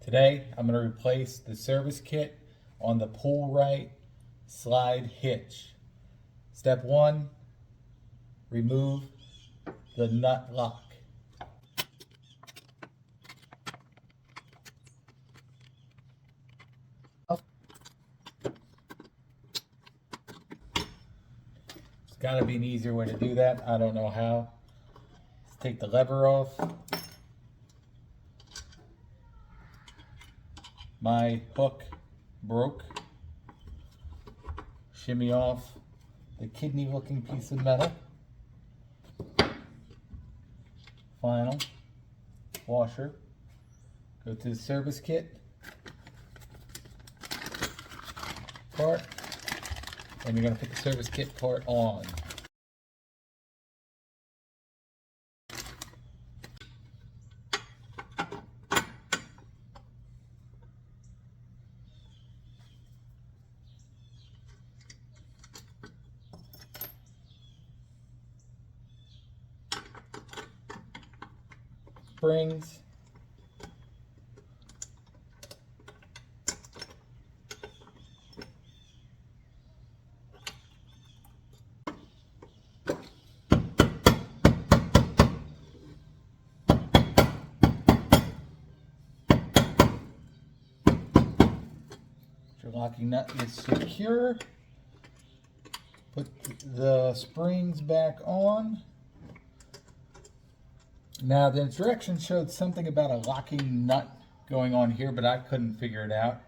Today, I'm going to replace the service kit on the Pullrite slide hitch. Step 1, remove the nut lock. There's got to be an easier way to do that. I don't know how. Let's take the lever off. My hook broke. Shimmy off the kidney looking piece of metal. Final washer. Go to the service kit part, and you're going to put the service kit part on. Springs, your locking nut is secure. Put the springs back on. Now the directions showed something about a locking nut going on here, but I couldn't figure it out.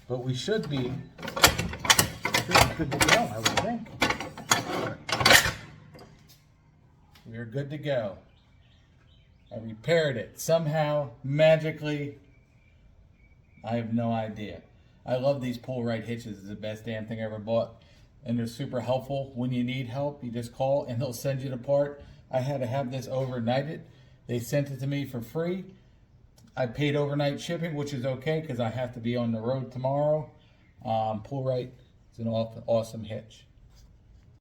But we should be good to go, I would think. We are good to go. I repaired it somehow, magically. I have no idea. I love these Pullrite hitches. It's the best damn thing I ever bought. And they're super helpful. When you need help, you just call and they'll send you the part. I had to have this overnighted. They sent it to me for free. I paid overnight shipping, which is okay because I have to be on the road tomorrow. Pullrite is an awesome hitch.